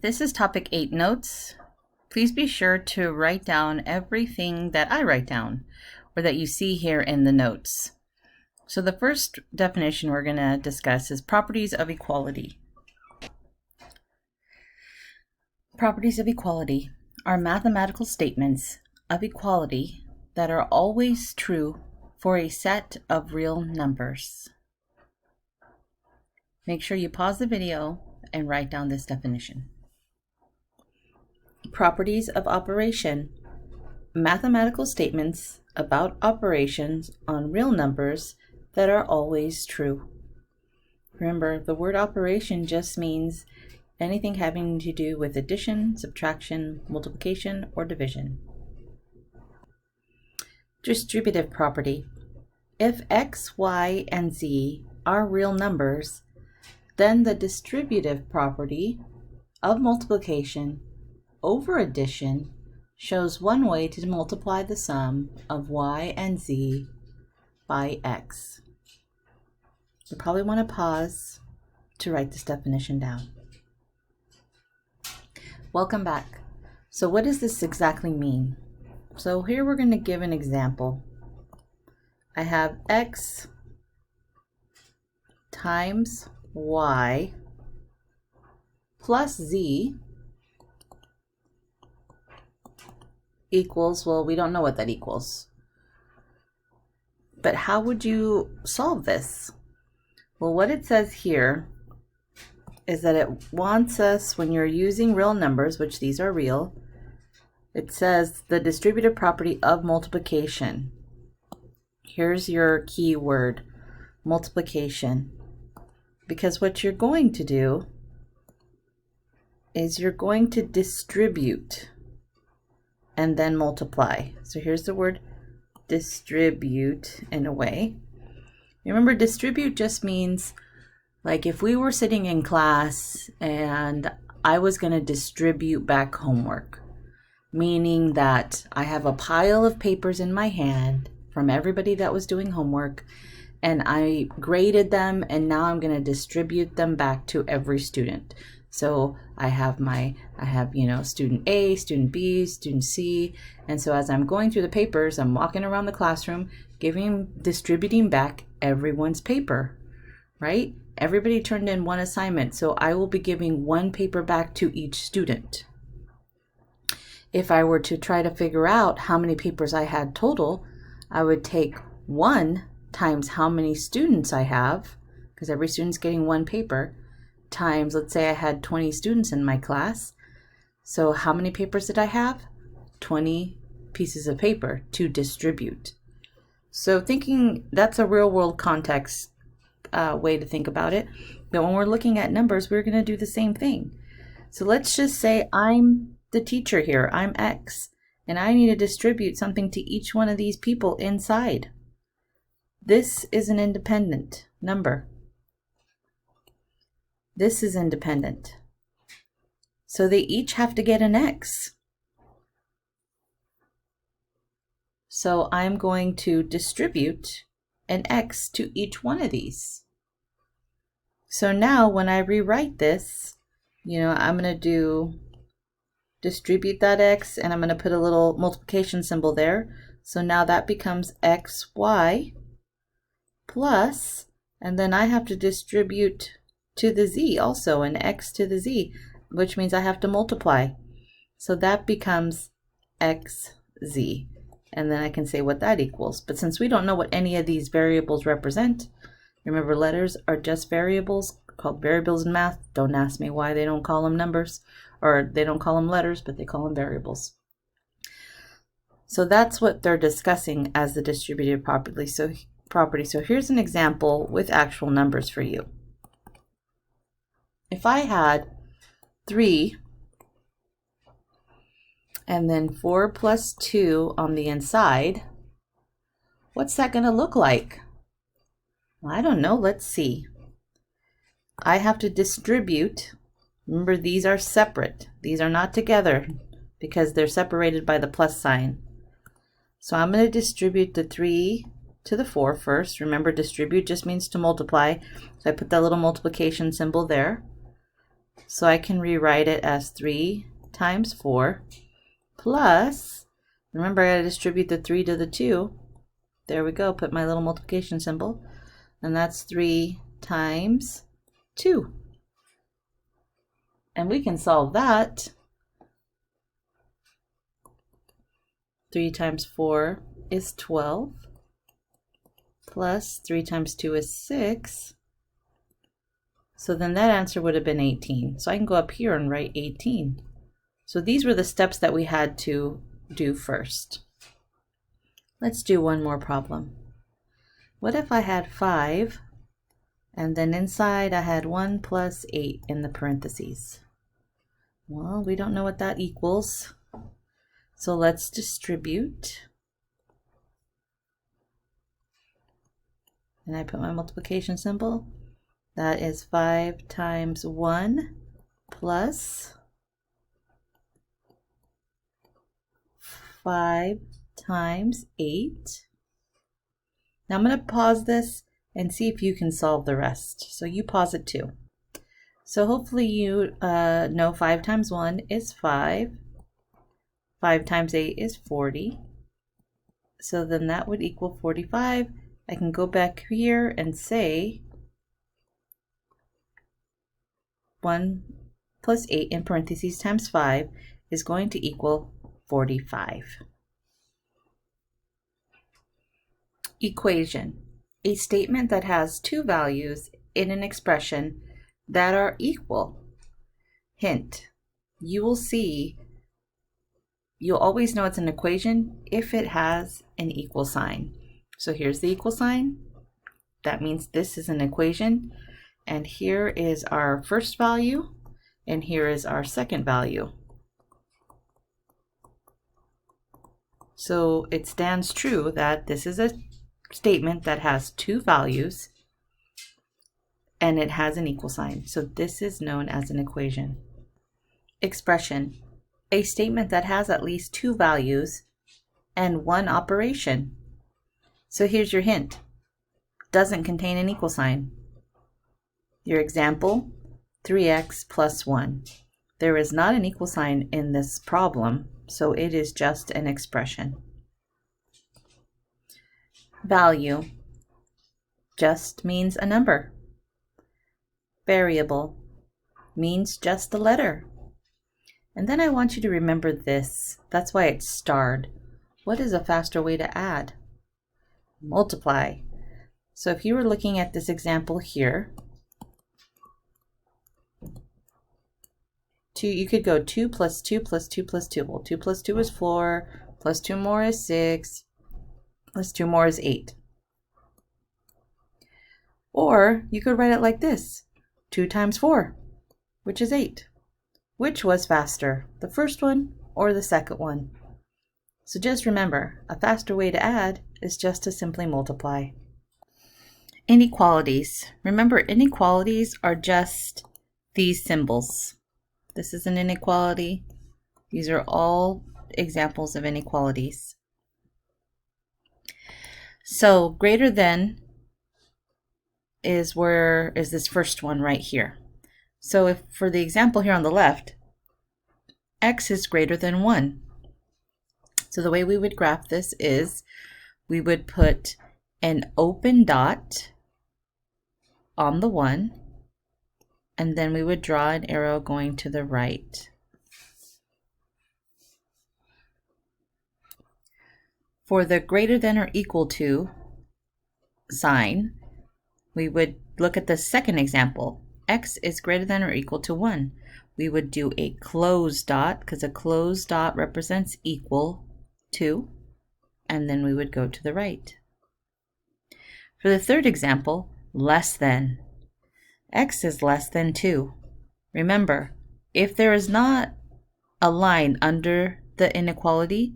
This is topic 8 notes. Please be sure to write down everything that I write down or that you see here in the notes. So the first definition we're going to discuss is properties of equality. Properties of equality are mathematical statements of equality that are always true for a set of real numbers. Make sure you pause the video and write down this definition. Properties of operation. Mathematical statements about operations on real numbers that are always true. Remember, the word operation just means anything having to do with addition, subtraction, multiplication, or division. Distributive property. If x, y, and z are real numbers, then the distributive property of multiplication over addition shows one way to multiply the sum of y and z by x. You probably want to pause to write this definition down. Welcome back. So what does this exactly mean? So here we're going to give an example. I have x times y plus z equals, well, we don't know what that equals. But how would you solve this? Well, what it says here is that it wants us, when you're using real numbers, which these are real, it says the distributive property of multiplication. Here's your key word, multiplication. Because what you're going to do is you're going to distribute and then multiply. So here's the word distribute in a way. Remember, distribute just means, like, if we were sitting in class and I was going to distribute back homework, meaning that I have a pile of papers in my hand from everybody that was doing homework, and I graded them, and now I'm going to distribute them back to every student. So I have student A, student B, student C, and so as I'm going through the papers, I'm walking around the classroom, distributing back everyone's paper, right? Everybody turned in one assignment, so I will be giving one paper back to each student. If I were to try to figure out how many papers I had total, I would take 1 times how many students I have, because every student's getting one paper, times, let's say I had 20 students in my class. So how many papers did I have? 20 pieces of paper to distribute. So thinking that's a real world context way to think about it. But when we're looking at numbers, we're going to do the same thing. So let's just say I'm the teacher here. I'm X, and I need to distribute something to each one of these people inside. This is an independent number. This is independent. So they each have to get an X. So I'm going to distribute an X to each one of these. So now when I rewrite this, I'm going to do distribute that X, and I'm going to put a little multiplication symbol there. So now that becomes XY plus, and then I have to distribute to the Z also, an X to the Z, which means I have to multiply. So that becomes XZ. And then I can say what that equals. But since we don't know what any of these variables represent, remember, letters are just variables, called variables in math. Don't ask me why they don't call them numbers, or they don't call them letters, but they call them variables. So that's what they're discussing as the distributive property. So here's an example with actual numbers for you. If I had 3 and then 4 plus 2 on the inside, what's that going to look like? Well, I don't know. Let's see. I have to distribute. Remember, these are separate. These are not together because they're separated by the plus sign. So I'm going to distribute the 3 to the 4 first. Remember, distribute just means to multiply. So I put that little multiplication symbol there. So I can rewrite it as 3 times 4 plus, remember I gotta distribute the 3 to the 2. There we go, put my little multiplication symbol. And that's 3 times 2. And we can solve that. 3 times 4 is 12. Plus 3 times 2 is 6. So then that answer would have been 18. So I can go up here and write 18. So these were the steps that we had to do first. Let's do one more problem. What if I had 5 and then inside I had 1 plus 8 in the parentheses? Well, we don't know what that equals. So let's distribute. And I put my multiplication symbol. That is 5 times 1 plus 5 times 8. Now I'm going to pause this and see if you can solve the rest. So you pause it too. So hopefully you know 5 times 1 is 5. 5 times 8 is 40. So then that would equal 45. I can go back here and say 1 plus 8 in parentheses times 5 is going to equal 45. Equation. A statement that has two values in an expression that are equal. Hint. You will see, you'll always know it's an equation if it has an equal sign. So here's the equal sign. That means this is an equation. And here is our first value, and here is our second value. So it stands true that this is a statement that has two values, and it has an equal sign. So this is known as an equation. Expression. A statement that has at least two values and one operation. So here's your hint. Doesn't contain an equal sign. Your example, 3x plus 1. There is not an equal sign in this problem, so it is just an expression. Value just means a number. Variable means just a letter. And then I want you to remember this. That's why it's starred. What is a faster way to add? Multiply. So if you were looking at this example here, you could go 2 plus 2 plus 2 plus 2. Well, 2 plus 2 is 4, plus 2 more is 6, plus 2 more is 8. Or you could write it like this, 2 times 4, which is 8. Which was faster, the first one or the second one? So just remember, a faster way to add is just to simply multiply. Inequalities. Remember, inequalities are just these symbols. This is an inequality. These are all examples of inequalities. So greater than is this first one right here. So if for the example here on the left, x is greater than 1. So the way we would graph this is we would put an open dot on the 1, and then we would draw an arrow going to the right. For the greater than or equal to sign, we would look at the second example. X is greater than or equal to 1. We would do a closed dot because a closed dot represents equal to, and then we would go to the right. For the third example, less than. X is less than 2. Remember, if there is not a line under the inequality,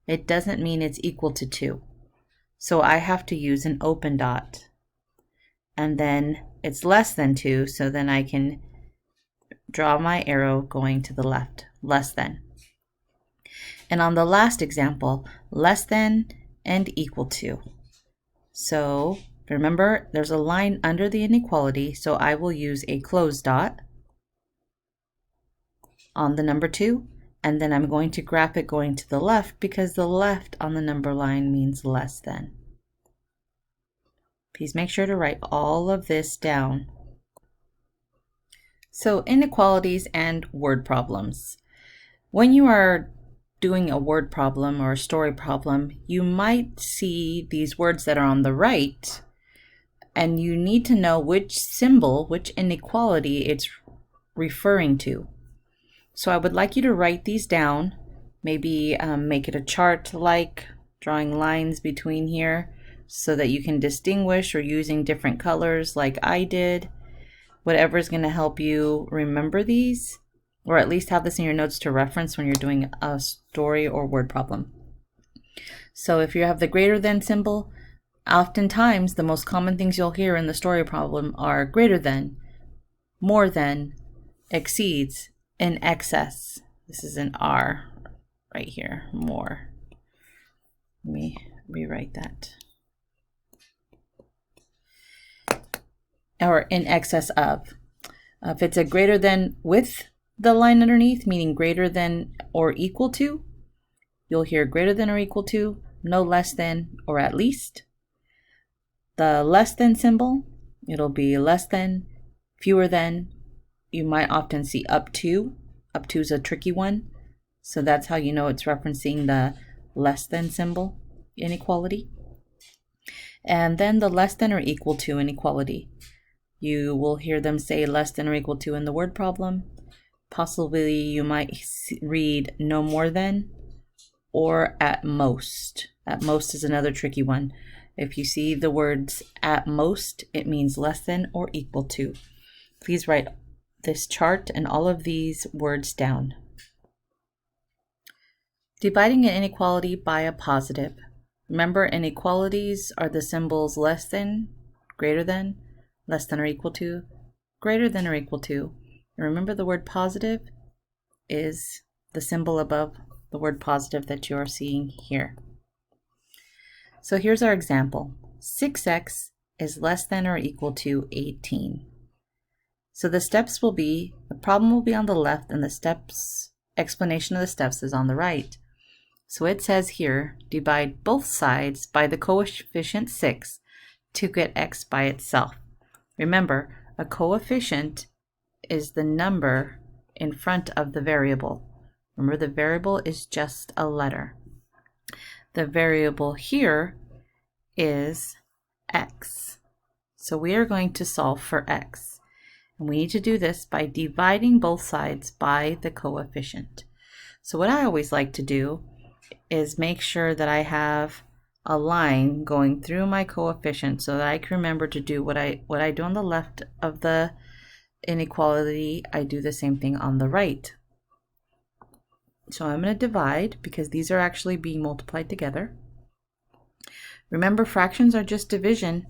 it doesn't mean it's equal to 2. So I have to use an open dot. And then it's less than 2, so then I can draw my arrow going to the left, less than. And on the last example, less than and equal to. So remember, there's a line under the inequality, so I will use a closed dot. on the number 2, and then I'm going to graph it going to the left because the left on the number line means less than. Please make sure to write all of this down. So inequalities and word problems. When you are doing a word problem or a story problem, you might see these words that are on the right, and you need to know which symbol, which inequality it's referring to. So I would like you to write these down, maybe make it a chart, like drawing lines between here so that you can distinguish, or using different colors like I did. Whatever is going to help you remember these, or at least have this in your notes to reference when you're doing a story or word problem. So if you have the greater than symbol, oftentimes the most common things you'll hear in the story problem are greater than, more than, exceeds, in excess. This is an R right here, more. Let me rewrite that. Or in excess of. If it's a greater than with the line underneath, meaning greater than or equal to, you'll hear greater than or equal to, no less than, or at least. The less than symbol, it'll be less than, fewer than. You might often see up to. Up to is a tricky one, so that's how you know it's referencing the less than symbol inequality. And then the less than or equal to inequality. You will hear them say less than or equal to in the word problem. Possibly you might read no more than, or at most. At most is another tricky one. If you see the words at most, it means less than or equal to. Please write this chart and all of these words down. Dividing an inequality by a positive. Remember, inequalities are the symbols less than, greater than, less than or equal to, greater than or equal to. And remember, the word positive is the symbol above the word positive that you are seeing here. So here's our example. 6x is less than or equal to 18. So the steps will be, the problem will be on the left, and the steps, explanation of the steps is on the right. So it says here, divide both sides by the coefficient 6 to get x by itself. Remember, a coefficient is the number in front of the variable. Remember, the variable is just a letter. The variable here is x. So we are going to solve for x. And we need to do this by dividing both sides by the coefficient. So what I always like to do is make sure that I have a line going through my coefficient so that I can remember to do what I do on the left of the inequality, I do the same thing on the right. So I'm going to divide because these are actually being multiplied together. Remember, fractions are just division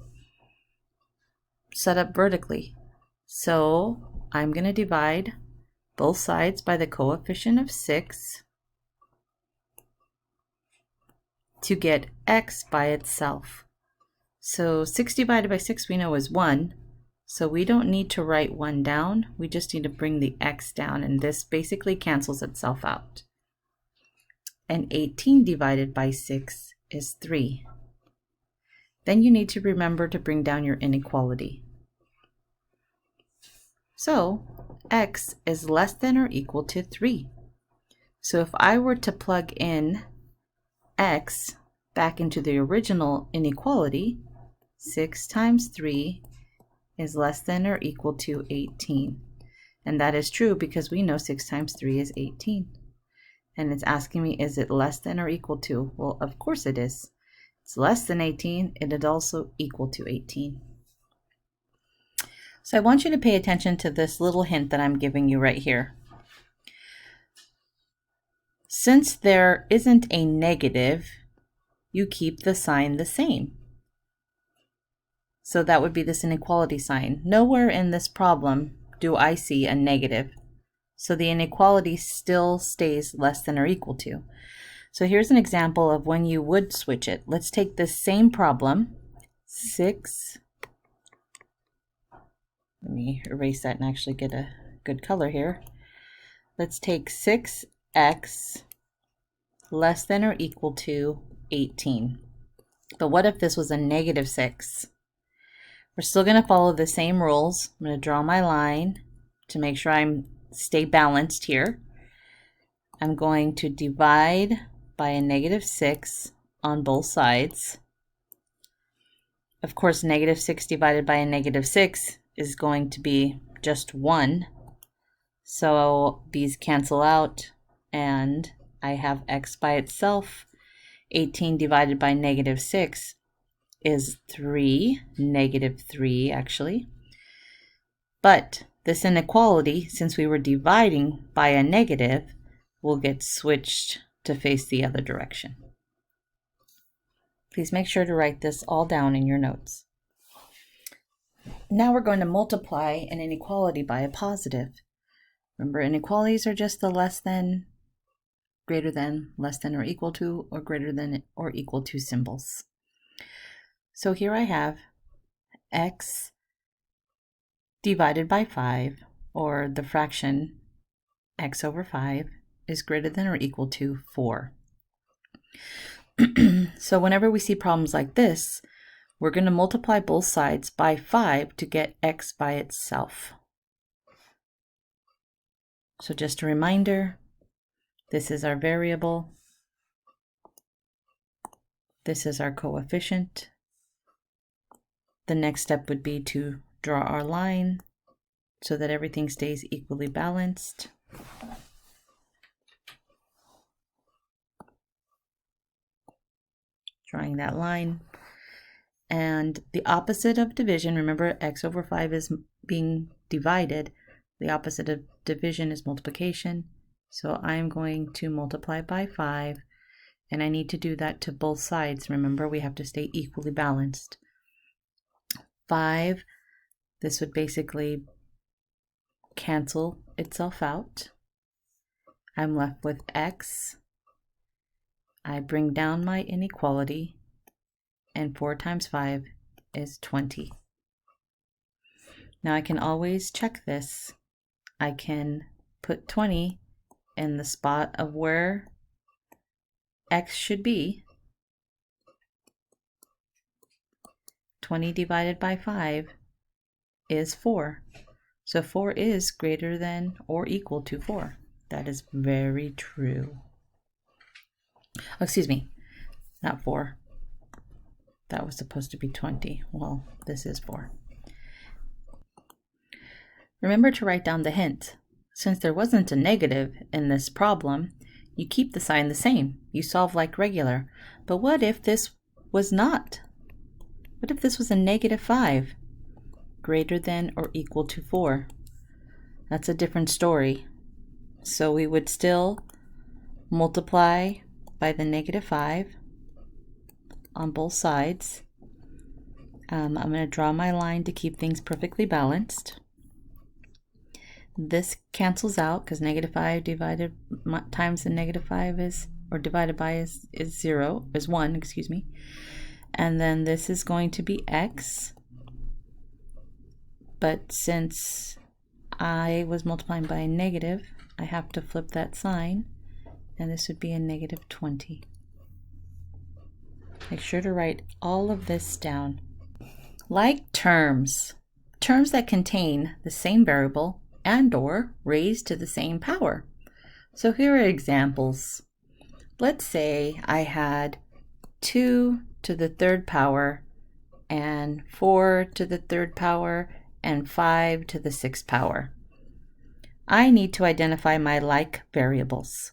set up vertically. So I'm going to divide both sides by the coefficient of 6 to get x by itself. So 6 divided by 6 we know is 1. So we don't need to write 1 down. We just need to bring the x down, and this basically cancels itself out. And 18 divided by 6 is 3. Then you need to remember to bring down your inequality. So x is less than or equal to 3. So if I were to plug in x back into the original inequality, 6 times 3 is less than or equal to 18. And that is true because we know 6 times 3 is 18. And it's asking me, is it less than or equal to? Well, of course it is. It's less than 18, and it's also equal to 18. So I want you to pay attention to this little hint that I'm giving you right here. Since there isn't a negative, you keep the sign the same. So that would be this inequality sign. Nowhere in this problem do I see a negative. So the inequality still stays less than or equal to. So here's an example of when you would switch it. Let's take this same problem, 6. Let me erase that and actually get a good color here. let's take 6x less than or equal to 18. But what if this was a negative 6? We're still going to follow the same rules. I'm going to draw my line to make sure I stay balanced here. I'm going to divide by a negative 6 on both sides. Of course, negative 6 divided by a negative 6 is going to be just 1. So these cancel out, and I have x by itself. 18 divided by negative 6 is 3, negative 3 actually. But this inequality, since we were dividing by a negative, will get switched to face the other direction. Please make sure to write this all down in your notes. Now we're going to multiply an inequality by a positive. Remember, inequalities are just the less than, greater than, less than or equal to, or greater than or equal to symbols. So here I have x divided by 5, or the fraction x over 5 is greater than or equal to 4. So whenever we see problems like this, we're going to multiply both sides by 5 to get x by itself. So just a reminder, this is our variable, this is our coefficient. The next step would be to draw our line so that everything stays equally balanced. Drawing that line. And the opposite of division, remember x over 5 is being divided. The opposite of division is multiplication. So I'm going to multiply by 5, and I need to do that to both sides. Remember, we have to stay equally balanced. 5, this would basically cancel itself out. I'm left with x. I bring down my inequality, and 4 times 5 is 20. Now I can always check this. I can put 20 in the spot of where x should be. 20 divided by 5 is 4. So 4 is greater than or equal to 4. That is very true. Oh, excuse me, not 4. That was supposed to be 20. Well, this is 4. Remember to write down the hint. Since there wasn't a negative in this problem, you keep the sign the same. You solve like regular. But what if this was not? What if this was a negative 5? Greater than or equal to 4? That's a different story. So we would still multiply by the negative 5 on both sides. I'm going to draw my line to keep things perfectly balanced. This cancels out because negative 5 divided times the negative 5 is, or divided by is 1, excuse me. And then this is going to be x. But since I was multiplying by a negative, I have to flip that sign, and this would be a negative 20. Make sure to write all of this down. Like terms that contain the same variable and or raised to the same power. So here are examples. Let's say I had 2 to the 3rd power and 4 to the 3rd power and 5 to the 6th power. I need to identify my like variables.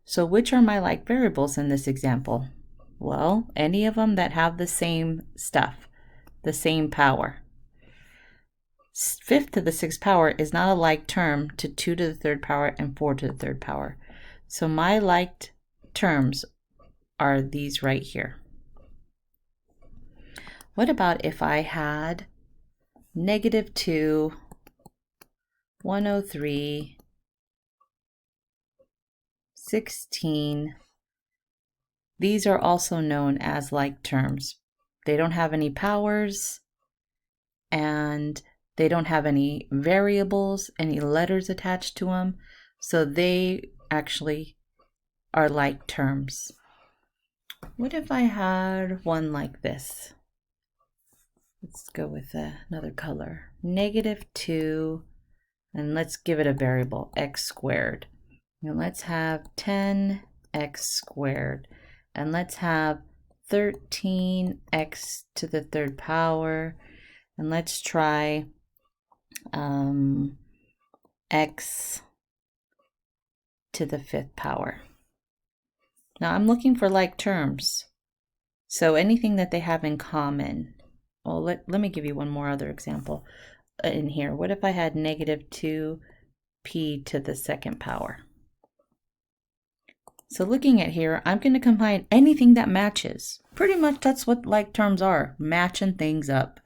So which are my like variables in this example? Well, any of them that have the same stuff, the same power. 5th to the 6th power is not a like term to 2 to the 3rd power and 4 to the 3rd power. So my liked terms are these right here. What about if I had -2, 103, 16. These are also known as like terms. They don't have any powers, and they don't have any variables, any letters attached to them. So they actually are like terms. What if I had one like this? Let's go with another color. -2, and let's give it a variable, x squared. And let's have 10x squared. And let's have 13x to the third power. And let's try x to the fifth power. Now I'm looking for like terms. So anything that they have in common. Well, let me give you one more other example in here. What if I had -2p to the second power? So looking at here, I'm going to combine anything that matches. Pretty much that's what like terms are, matching things up.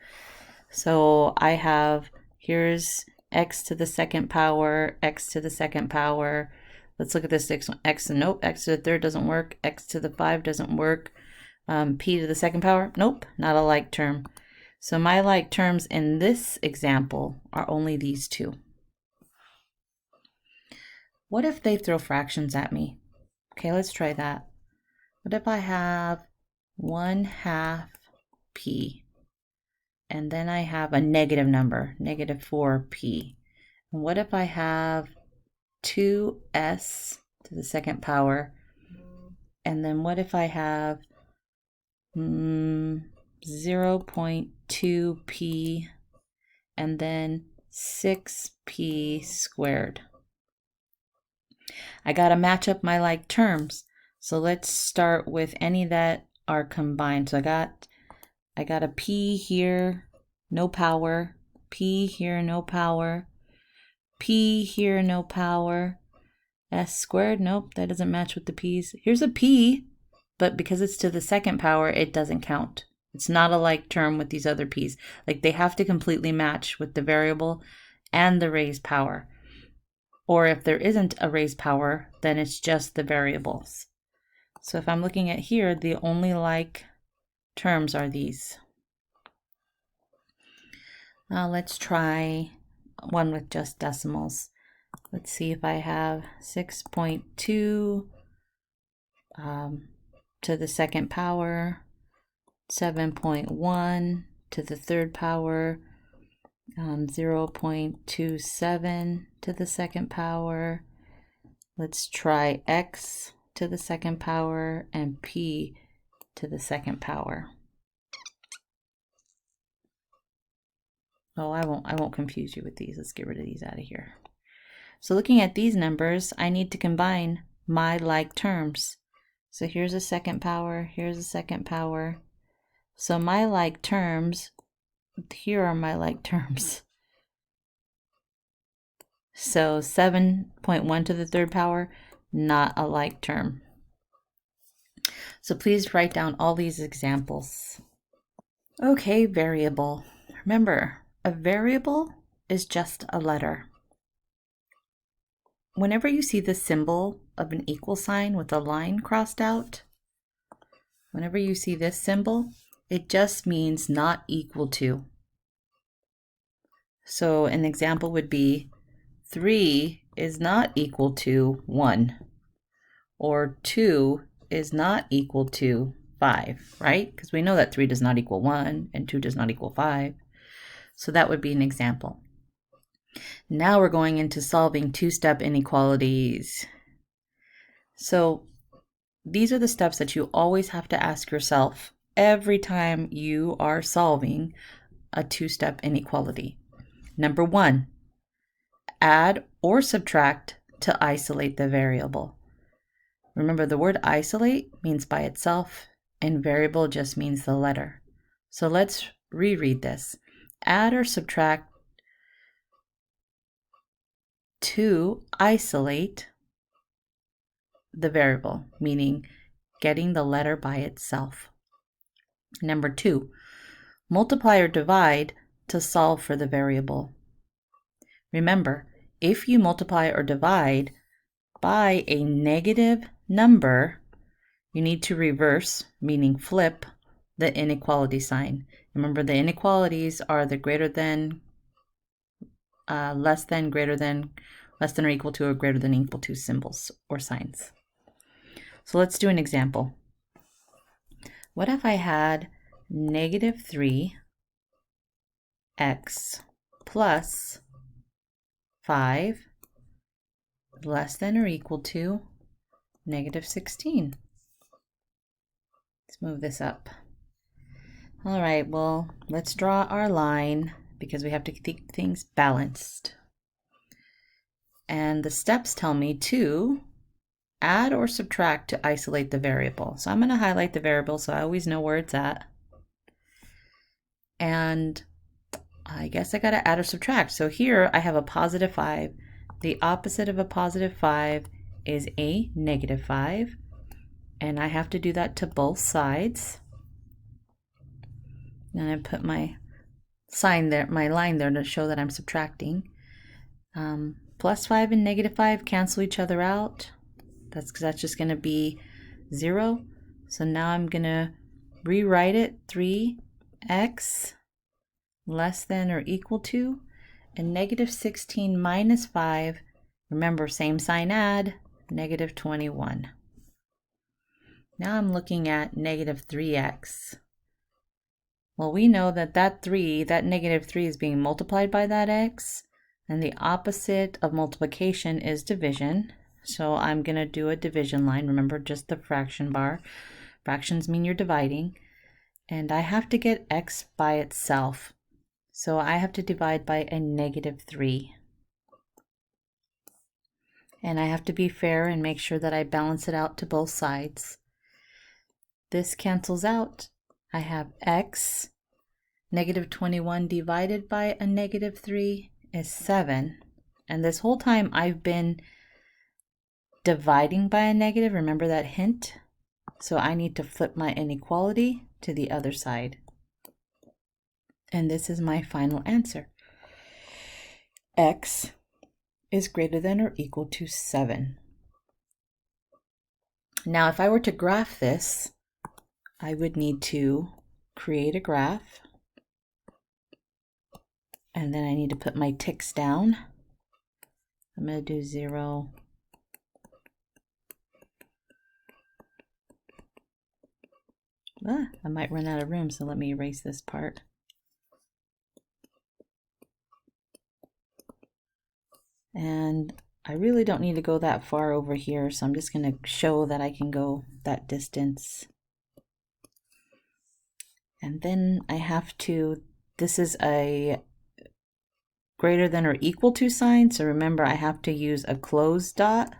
So I have, here's x to the second power, x to the second power. Let's look at this x, nope, x to the third doesn't work, x to the 5 doesn't work. P to the second power, nope, not a like term. So my like terms in this example are only these two. What if they throw fractions at me? Okay, let's try that. What if I have 1/2 p, and then I have a negative number, -4p. And what if I have 2s to the second power, and then what if I have 0.2p, and then 6p squared? I got to match up my like terms. So let's start with any that are combined. So I got a p here, no power, p here, no power, p here, no power, s squared, nope, that doesn't match with the p's. Here's a p, but because it's to the second power, it doesn't count. It's not a like term with these other p's. Like they have to completely match with the variable and the raised power. Or if there isn't a raised power, then it's just the variables. So if I'm looking at here, the only like terms are these. Now let's try one with just decimals. Let's see if I have 6.2 to the second power, 7.1 to the third power, 0.27 to the second power. Let's try x to the second power and p to the second power. Oh, I won't confuse you with these. Let's get rid of these out of here. So looking at these numbers, I need to combine my like terms. So here's a second power, here's a second power. So my like terms, here are my like terms. So 7.1 to the third power, not a like term. So please write down all these examples. Okay, variable. Remember, a variable is just a letter. Whenever you see the symbol of an equal sign with a line crossed out, whenever you see this symbol, it just means not equal to. So an example would be 3 is not equal to 1, or 2 is not equal to 5, right? Because we know that 3 does not equal 1 and 2 does not equal 5. So that would be an example. Now we're going into solving two-step inequalities. So these are the steps that you always have to ask yourself every time you are solving a two-step inequality. Number 1, add or subtract to isolate the variable. Remember, the word isolate means by itself, and variable just means the letter. So let's reread this. Add or subtract to isolate the variable, meaning getting the letter by itself. Number 2, multiply or divide to solve for the variable. Remember, if you multiply or divide by a negative number, you need to reverse, meaning flip, the inequality sign. Remember, the inequalities are the greater than, less than, greater than, less than or equal to or greater than or equal to symbols or signs. So let's do an example. What if I had negative 3x plus 5 less than or equal to negative 16? Let's move this up. All right, well, let's draw our line because we have to keep things balanced. And the steps tell me to add or subtract to isolate the variable. So I'm going to highlight the variable so I always know where it's at. And I guess I got to add or subtract. So here I have a positive 5. The opposite of a positive 5 is a negative 5. And I have to do that to both sides. And I put my sign there, my line there to show that I'm subtracting. Plus 5 and negative 5 cancel each other out. That's just going to be 0. So now I'm going to rewrite it 3x less than or equal to, and negative 16 minus 5, remember same sign add, negative 21. Now I'm looking at negative 3x. Well, we know that that negative 3 is being multiplied by that x, and the opposite of multiplication is division. So I'm going to do a division line. Remember, just the fraction bar. Fractions mean you're dividing. And I have to get x by itself. So I have to divide by a negative 3. And I have to be fair and make sure that I balance it out to both sides. This cancels out. I have x. Negative 21 divided by a negative 3 is 7. And this whole time I've been dividing by a negative. Remember that hint? So I need to flip my inequality to the other side. And this is my final answer. X is greater than or equal to 7. Now, if I were to graph this, I would need to create a graph. And then I need to put my ticks down. I'm going to do 0. I might run out of room, so let me erase this part. And I really don't need to go that far over here, so I'm just going to show that I can go that distance. And then I have to, this is a greater than or equal to sign, so remember I have to use a closed dot.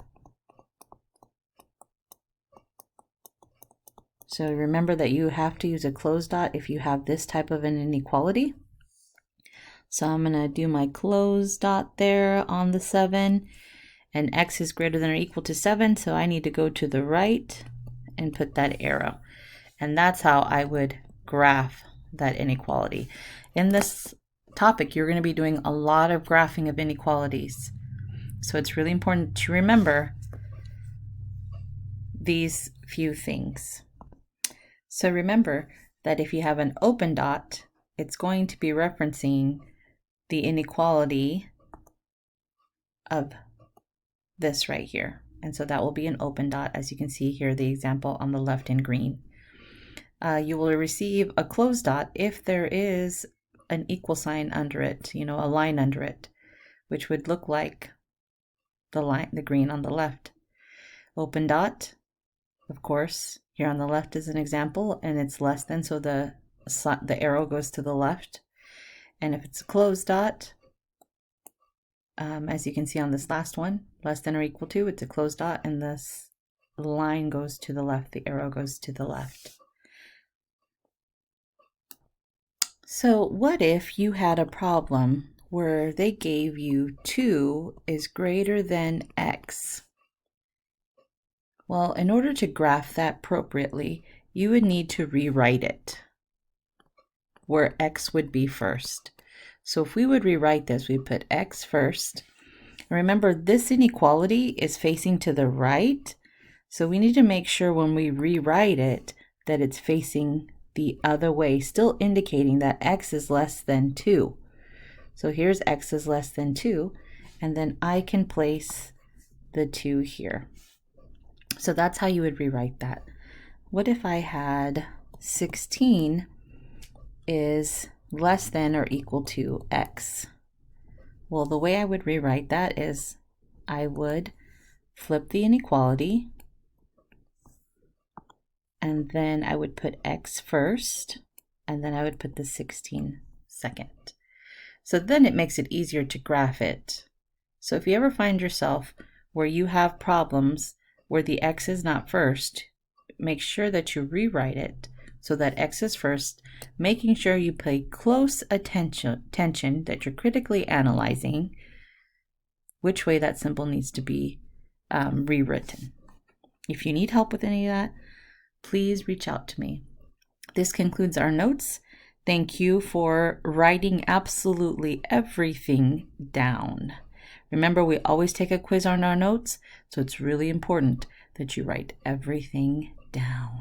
So remember that you have to use a closed dot if you have this type of an inequality. So I'm going to do my closed dot there on the 7, and x is greater than or equal to 7, so I need to go to the right and put that arrow. And that's how I would graph that inequality. In this topic, you're going to be doing a lot of graphing of inequalities. So it's really important to remember these few things. So remember that if you have an open dot, it's going to be referencing the inequality of this right here. And so that will be an open dot, as you can see here, the example on the left in green. You will receive a closed dot if there is an equal sign under it, a line under it, which would look like the line, the green on the left. Open dot, of course, here on the left is an example, and it's less than, so the arrow goes to the left. And if it's a closed dot, as you can see on this last one, less than or equal to, it's a closed dot, and this line goes to the left, the arrow goes to the left. So what if you had a problem where they gave you 2 is greater than x? Well, in order to graph that appropriately, you would need to rewrite it where x would be first. So if we would rewrite this, we put x first. Remember, this inequality is facing to the right, so we need to make sure when we rewrite it that it's facing the other way, still indicating that x is less than 2. So here's x is less than 2, and then I can place the 2 here. So that's how you would rewrite that. What if I had 16 is less than or equal to x? Well, the way I would rewrite that is I would flip the inequality, and then I would put x first, and then I would put the 16 second. So then it makes it easier to graph it. So if you ever find yourself where you have problems where the x is not first, make sure that you rewrite it so that x is first, making sure you pay close attention that you're critically analyzing which way that symbol needs to be rewritten. If you need help with any of that, please reach out to me. This concludes our notes. Thank you for writing absolutely everything down. Remember, we always take a quiz on our notes, so it's really important that you write everything down.